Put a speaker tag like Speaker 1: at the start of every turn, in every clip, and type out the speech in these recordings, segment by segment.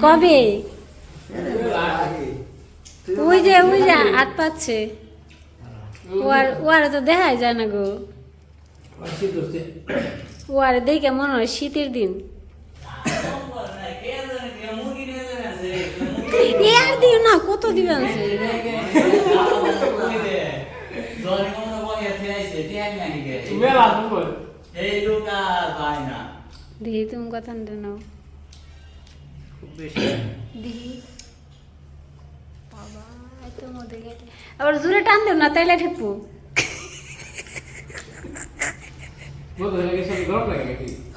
Speaker 1: কবে ওই যে হাত পাচ্ছে ওয়ারে তো দেখাই যায় না গো ওয়ারে দেখে মনে হয় শীতের দিন আর দিও না কত দিবেন দেখি তুমি কথা নাও দেখি বাবা এত মধ্যে আবার জোরে টান দেব না তাইলে ঠেকবো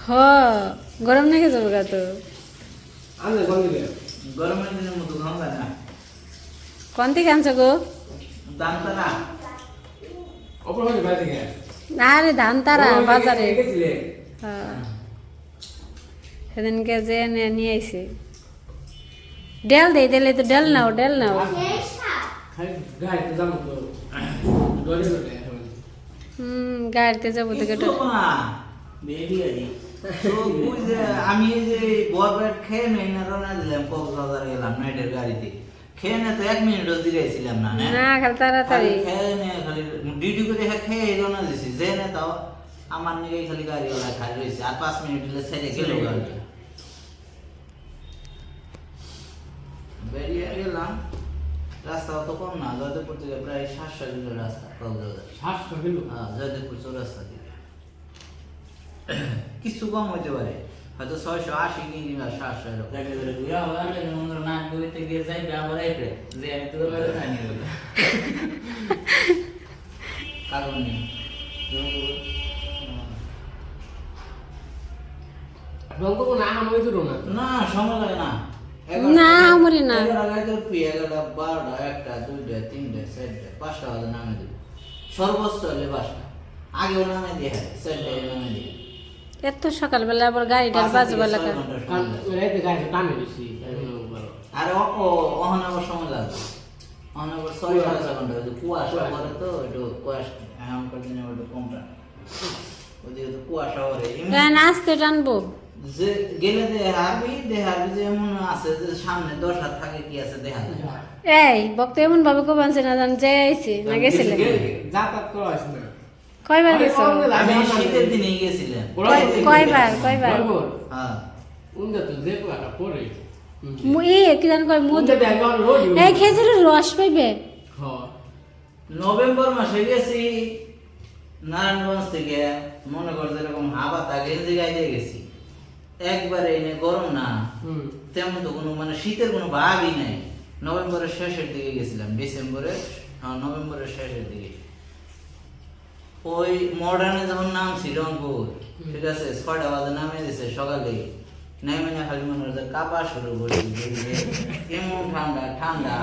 Speaker 1: হ গরম নাকি যাবো গা তো
Speaker 2: গরমের দিনের মতো ঘামবে না
Speaker 1: কোন থেকে আনছো গো
Speaker 2: দামটা না
Speaker 1: আরে ধান তারা বাজারে সেদিনকে যে নিয়ে আইছে ডেল দেই দিলে তো ডেল নাও গাড়িতে যাবো তো কেটে
Speaker 2: আমি যে বরবেট খেয়ে নেই না রওনা দিলাম কক্সবাজার গেলাম নাইটের গাড়িতে খেয়ে না তো 1 মিনিটও দিয়েছিলাম না
Speaker 1: খালি তাড়াতাড়ি
Speaker 2: খেয়ে নে খালি ডিউটি করে খেয়ে রওনা দিছি যে না তাও আমার নিয়ে খালি গাড়িওয়ালা খাই রয়েছে আর 5 মিনিট হলে ছেড়ে গেল গাড়ি বেরিয়ে গেলাম রাস্তা তো কম না জয়দেবপুর থেকে প্রায় 700 কিলো রাস্তা কক্সবাজার 700 কিলো হ্যাঁ জয়দেবপুর চৌরাস্তা থেকে কিছু কম হইতে পারে হয়তো 680 কিলো বা 700 এরকম না গিয়ে গিয়ে যাই আবার আইবে যে আমি তো বাইরে জানি কারণ নেই
Speaker 3: রংপুর না আমি তো
Speaker 2: না সময় লাগে না
Speaker 1: না আমরি না
Speaker 2: 11টা 12টা 1টা 2টা 3টা 4টা 5টা বাজে নামে দিব সর্বোচ্চ হলে 5টা আগেও নামে দিয়ে 4টায় নামে দিয়ে
Speaker 1: এত সকালবেলা আবার গাড়িটার বাজবেলা
Speaker 2: আর অহনাবার সময় লাগবে অহনাবার 6-7 ঘন্টা কুয়াশা পরে তো একটু কুয়াশা এখনকার দিনে একটু কমটা ওদিকে তো কুয়াশা পরে
Speaker 1: আসতে টানবো
Speaker 2: যে গেলে দেখাবি যে এমন আছে যে সামনে 10 হাত থাকে কি আছে দেখা যায়
Speaker 1: এই বক্ত এমন ভাবে কোবানছে না জান যে আইছে না গেছিলে
Speaker 3: যাতায়াত করা হইছে না
Speaker 1: কয়বার গেছো
Speaker 2: আমি শীতের দিনে গেছিলাম
Speaker 1: কয়বার
Speaker 2: হ্যাঁ
Speaker 3: উন্ডা তো যে পাটা পড়ে
Speaker 1: কি জান কয় মুদ এই খেজুরের রস পাইবে
Speaker 3: হ্যাঁ
Speaker 2: নভেম্বর মাসে গেছি নারায়ণগঞ্জ থেকে মনে কর যেরকম হাওয়া থাকে এই জায়গায় দিয়ে গেছি একবারে এনে গরম না তেমন তো কোনো মানে শীতের কোনো ভাবই নাই নভেম্বরের শেষের দিকে গেছিলাম নভেম্বরের শেষের দিকে ওই মডার্নে যখন নাম ছিল রংপুর ঠিক আছে 6টা বাজে নামে দিছে সকালে নেমে না খালি মনে হচ্ছে কাঁপা শুরু করছি এমন ঠান্ডা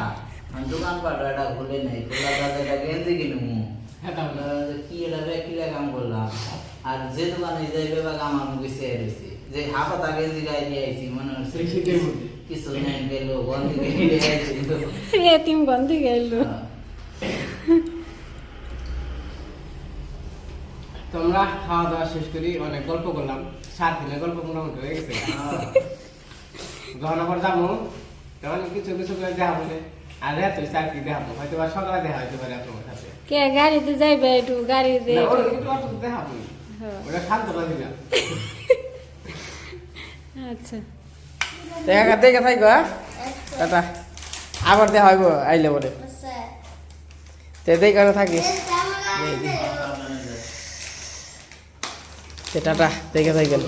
Speaker 2: দোকানপাট এটা খুলে নেই খোলা দাদা গেঞ্জি কিনবো কি এটা কি কাম করলাম আর যে দোকানে যাইবে বা আমার মুখে চেয়ে রয়েছে যে হাফাতা গেঞ্জি গায়ে দিয়ে আইছি মনে হচ্ছে কিছু নেই গেল গন্ধি
Speaker 1: এতিম গন্ধি গেল
Speaker 3: তোমরা খাওয়া দাওয়া শেষ করি অনেক গল্প করলাম 7 দিনের গল্প মোটামুটি হয়ে গেছে যখন আবার যাবো তখন কিছু করে দেখা বলে আর রাত হয়েছে আর কি দেখাবো হয়তো বা সকালে দেখা হইতে পারে আপনার সাথে
Speaker 1: কে গাড়িতে যাইবে একটু গাড়িতে
Speaker 3: দেখাবো ওটা শান্ত লাগবে না
Speaker 1: আচ্ছা
Speaker 3: দেখে থাকবো টাটা আবার দেখা হইব আইলে বলে দেখে থাকিস টাটা দেখে থাকবেন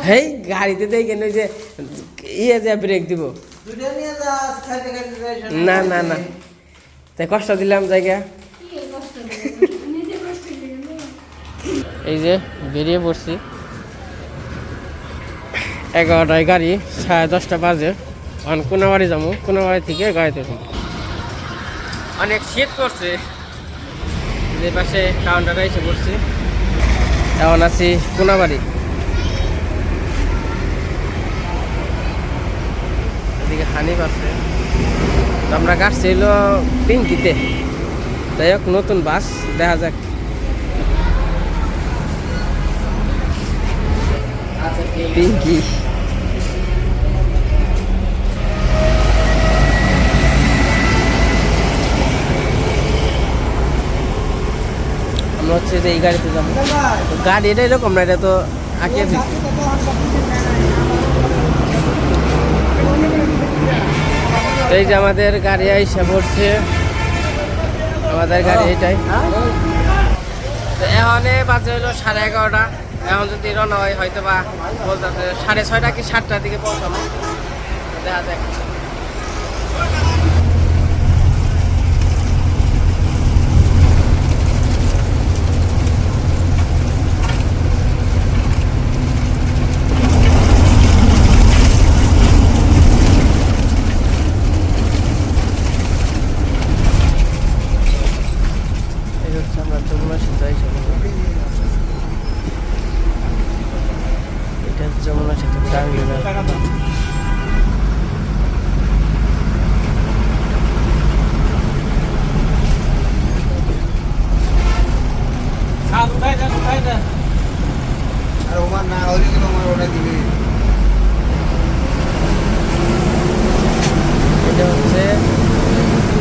Speaker 3: হেই গাড়িতে দেখেন ওই যে যে ব্রেক দিব না না না তাই কষ্ট দিলাম জায়গা এই যে বেরিয়ে পড়ছি 11টায় গাড়ি 10:30 বাজে এখন কোনাবাড়ি যাবো কোনাবাড়ি থেকে গাড়িতে অনেক শীত করছে যে পাশে কাউন্টারে এসে পড়ছি এখন আছি কোনাবাড়ি এদিকে হানিফ আছে তো আমরা কাটছি হলো পিঙ্কিতে যাই হোক নতুন বাস দেখা যাক পিঙ্কি আমরা হচ্ছে যে এই গাড়িতে যাবো। তো গাড়ি এটা এরকম না, এটা তো আঁকিয়ে দিচ্ছি। এই যে আমাদের গাড়ি আইসা পড়ছে, আমাদের গাড়ি এটাই। তো এখন বাজে হলো 11:30। এখন যদি রওনা হয় হয়তো বা বলতে 6:30 কি 7টার দিকে পৌঁছাবো, দেখা যাক। আমরা যমুনা সেতু আইসা পড়লাম। এটা হচ্ছে যমুনা সেতু টার্মিনাল। এটা হচ্ছে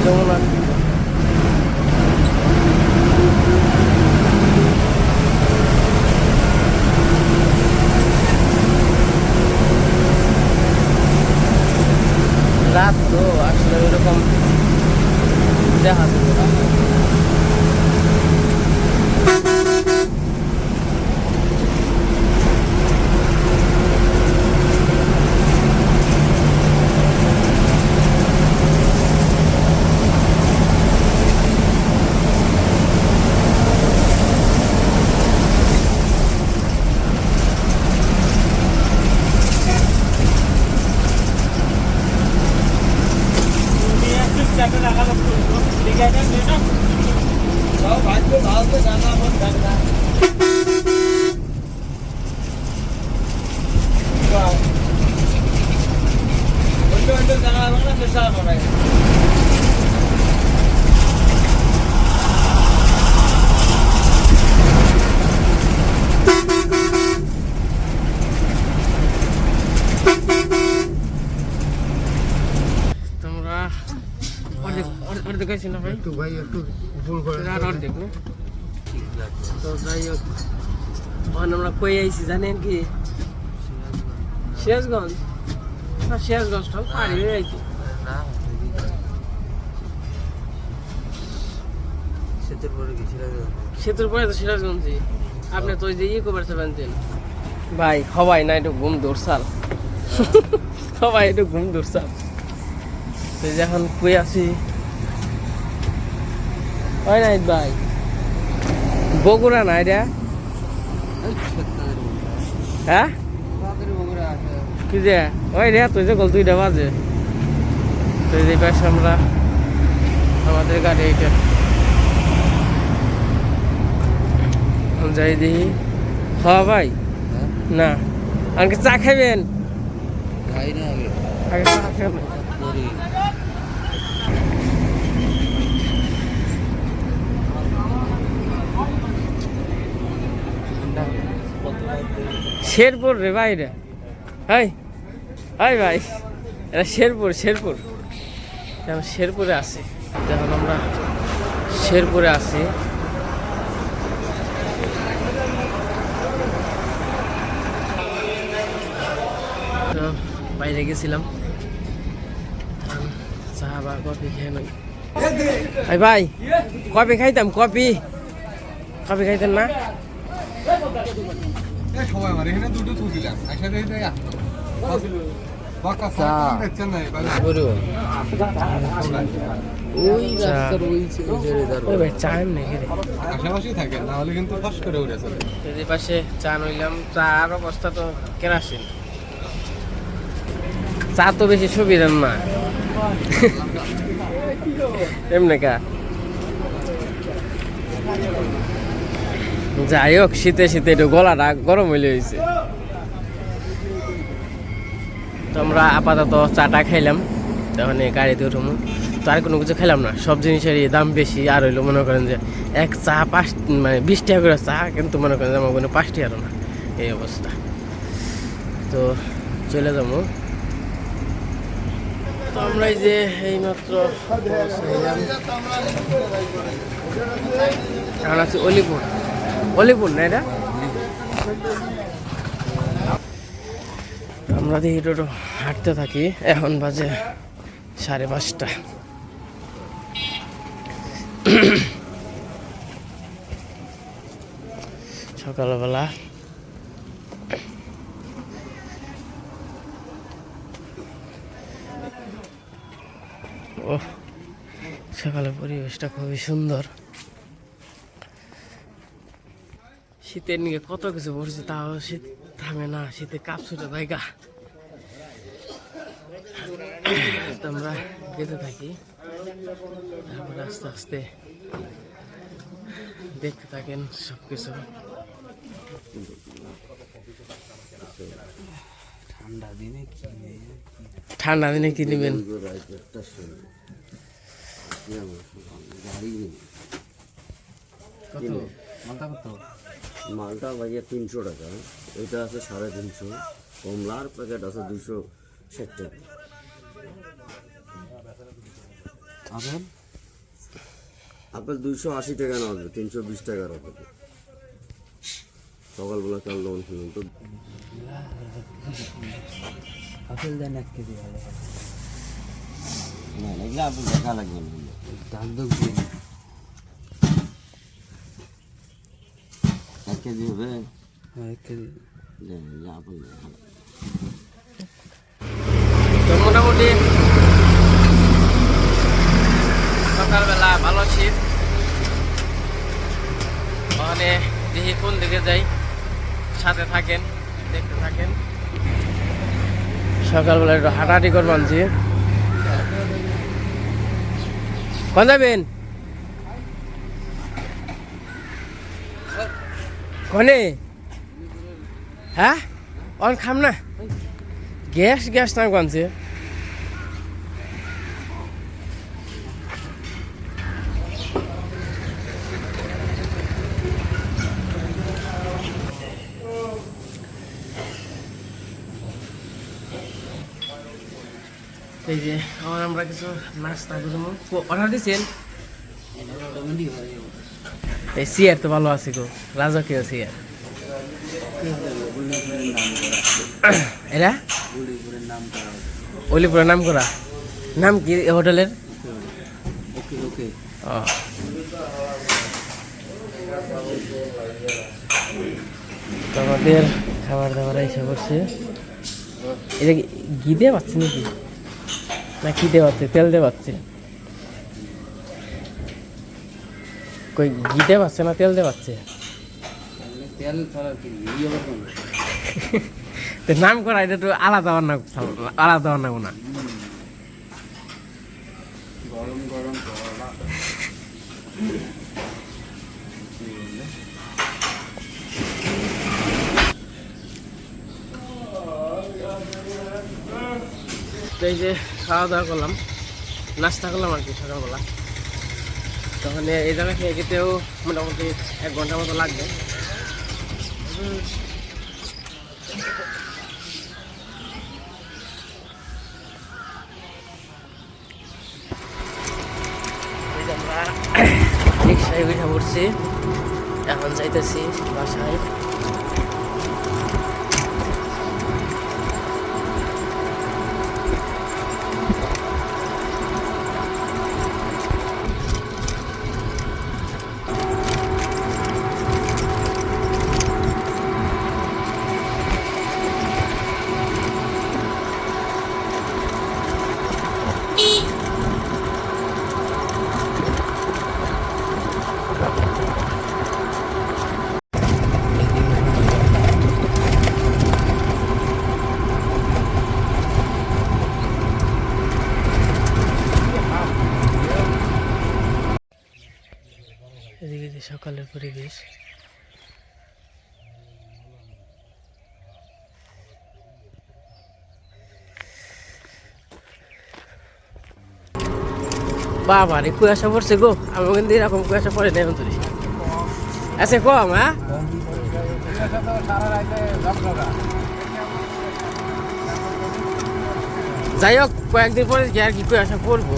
Speaker 3: যমুনা। রাত তো আসলে ওইরকম দেখা যাবে না। তোমরা অর্ধেক হয়েছি না ভাই? একটু ভুল করে আর অর্ধেক না। তো যাই হোক, আমরা কই আইছি জানেন কি? সিরাজগঞ্জ। সিরাজগঞ্জটাও পারি হয়ে আইছি। সেতুর পরে তো সিরাজগঞ্জই। আপনি তো ওই যে ইয়ে কবার চাবেন ভাই, সবাই না একটু ঘুম দৌড়সাল, সবাই একটু ঘুম দৌড়সাল। তো যখন কই আছি হয় নাই ভাই, বগুড়া না এটা? হ্যাঁ কি যে ওই রে, তুই যে গল 2টা বাজে। তো এই পাশে আমরা আমাদের গাড়ি এইটা যাই দেখি। হ্যাঁ ভাই, না আমাকে চা খাবেন? আগে চা খাবেন। শেরপুর রে ভাই রে, হাই হাই ভাই, এটা শেরপুর। এখন শেরপুরে আছি, যখন আমরা শেরপুরে আছি। তো বাইরে গেছিলাম, চা বা কফি খেয়ে নাই। ভাই কফি খাইতাম, কফি খাইতেন না? পাশে চা নইলাম, চার অবস্থা তো কেরাসিন। চা তো বেশি সুবিধা না এমনি কা। যাই হোক, শীতে একটু গলাটা গরম হইলে হয়েছে। তো আমরা আপাতত চাটা খাইলাম, তখন গাড়িতে উঠবো। তো আর কোনো কিছু খেলাম না, সব জিনিসেরই দাম বেশি। আর হইলো মনে করেন যে এক চা 20 টাকা করে চা, কিন্তু মনে করেন যে আমার কোনো 5 টাকারও না, এই অবস্থা। তো চলে যাবো। তো আমরা এই যে এইমাত্র এখন আছি অলিপুর না এটা। আমরা দেখি একটু হাঁটতে থাকি। এখন বাজে 5:30। সকালবেলা ও সকালের পরিবেশটা খুবই সুন্দর। শীতের নিয়ে কত কিছু পড়ছে, তাও শীত থামে না, শীতে কাঁপছুটে জায়গা। আমরা যেতে থাকি, তারপরে আস্তে আস্তে দেখতে থাকেন সবকিছু। ঠান্ডা দিনে কি নেবেন?
Speaker 4: মালটা ভাইয়া 300 টাকা, এটা আছে 350, কমলার প্যাকেট আছে 260 টাকা। আপেল 280 টাকা না হবে, 320 টাকার আপেল। সকালবেলা কাল লোন কিনুন তো আপেল দেন 1 কেজি ভালো না, এগুলো আপেল দেখা লাগবে না, দাম তো 1 কেজি হবে। হ্যাঁ 1 কেজি দেন আপেল।
Speaker 3: তো মোটামুটি সকালবেলা ভালো শীত। ওখানে দেখি কোন দিকে যাই, সাথে থাকেন, দেখতে থাকেন। সকালবেলা একটু হাঁটাহাঁটি করে বানছি। কোন যাবেন? কনে? হ্যাঁ অন খাম না, গ্যাস না বানছে। এই যে আমার আমরা কিছু নাস্তা করবো, অর্ডার দিচ্ছেন। এই চেয়ার তো ভালো আছে গো, রাজকীয় চেয়ার। এরা অলিপুরের নাম করা, নাম কি হোটেলের? ও আমাদের খাবার দাবার এসে করছে। এটা ঘি দিয়ে পাচ্ছে নাকি না কি দিয়ে পাচ্ছে? তেল দিয়ে পাচ্ছে। কই ঘি দিয়ে পাচ্ছে না তেল দিয়ে পাচ্ছে? নাম করা এটা একটু আলাদা না, না এই যে খাওয়া দাওয়া করলাম, নাস্তা করলাম আর কি সকালবেলা। তখন এই জায়গা খেয়ে যেতেও মোটামুটি 1 ঘন্টার মতো লাগবে। আমরা রিক্সায় উঠে পড়ছি, এখন যাইতেছি বাসায়। এদিকে যে সকালের পরিবেশ, বাবা রে কুয়াশা পড়ছে গো। আমি কিন্তু এরকম কুয়াশা পড়ে নেই অন্তরে। আচ্ছা কম, হ্যাঁ যাই হোক কয়েকদিন পরে কি আর কি করে আশা করবো।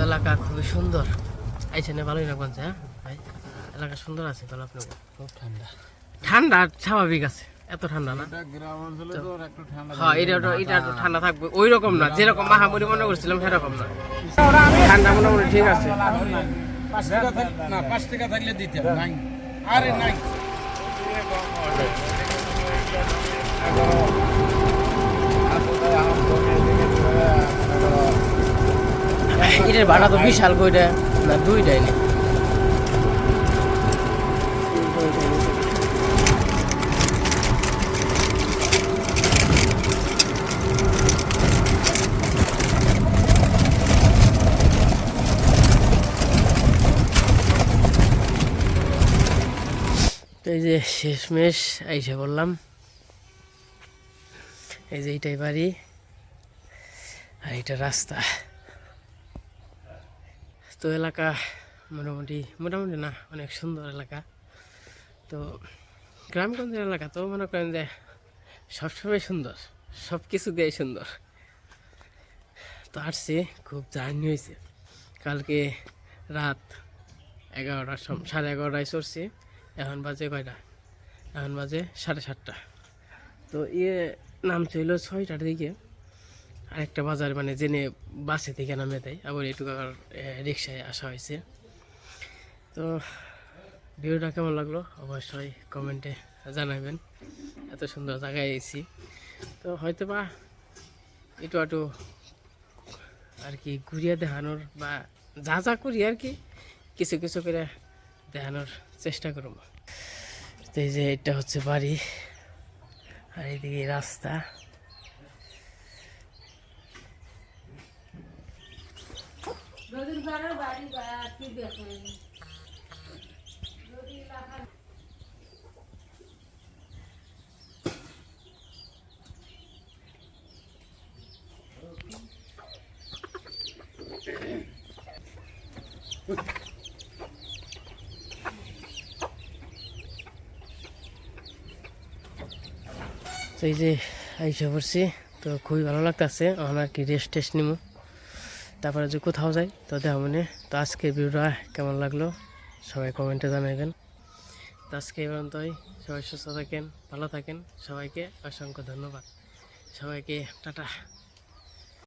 Speaker 3: এলাকা খুবই সুন্দর এইখানে ভালোই লাগবে। হ্যাঁ ভাই এলাকা সুন্দর আছে তাহলে আপনি খুব ঠান্ডা ঠান্ডা স্বাভাবিক আছে, এত ঠান্ডা না। হ্যাঁ এটা একটু ঠান্ডা থাকবে, ওই রকম না যেরকম মাহামুরি মনে করছিলাম সেরকম না, ঠান্ডা মোটামুটি ঠিক আছে।
Speaker 5: 5 টাকা থাকলে দিতে নাই, আরে নাই
Speaker 3: এটার ভাড়া তো বিশাল কইটা না, দুইটাই নেই। এই যে শেষমেশ আইসা বললাম, এই যে এইটাই বাড়ি আর এইটা রাস্তা। তো এলাকা মোটামুটি মোটামুটি না অনেক সুন্দর এলাকা। তো গ্রামগঞ্জের এলাকা তো মনে করেন যে সবসময় সুন্দর, সব কিছু দিয়ে সুন্দর। তো আসছে খুব জার্নি হয়েছে, কালকে রাত 11টার সময় 11:30 চড়ছি, এখন বাজে কয়টা, এখন বাজে 7:30। তো নামছে হইলো 6টার দিকে, আরেকটা বাজার মানে জেনে বাসে থেকে নামে দেয়, আবার এইটুকু রিক্সায় আসা হয়েছে। তো ভিডিওটা কেমন লাগলো অবশ্যই কমেন্টে জানাবেন। এত সুন্দর জায়গায় এসেছি, তো হয়তো বা একটু একটু আর কি ঘুরিয়ে দেখানোর বা যা যা করি আর কি কিছু কিছু করে দেখানোর চেষ্টা করব। তো এই যে এটা হচ্ছে বাড়ি আর এইদিকে রাস্তা। তো এই যে আইসা পড়ছি, তো খুবই ভালো লাগতেছে। এখন আর কি রেস্ট টেস্ট নিব, তারপরে যে কোথাও যাই তো দেখা মনে। তো আজকে ভিডিওটা কেমন লাগলো সবাই কমেন্টে জানাবেন। তো আজকে এই পর্যন্তই, সবাই সুস্থ থাকেন, ভালো থাকেন, সবাইকে অসংখ্য ধন্যবাদ, সবাইকে টাটা।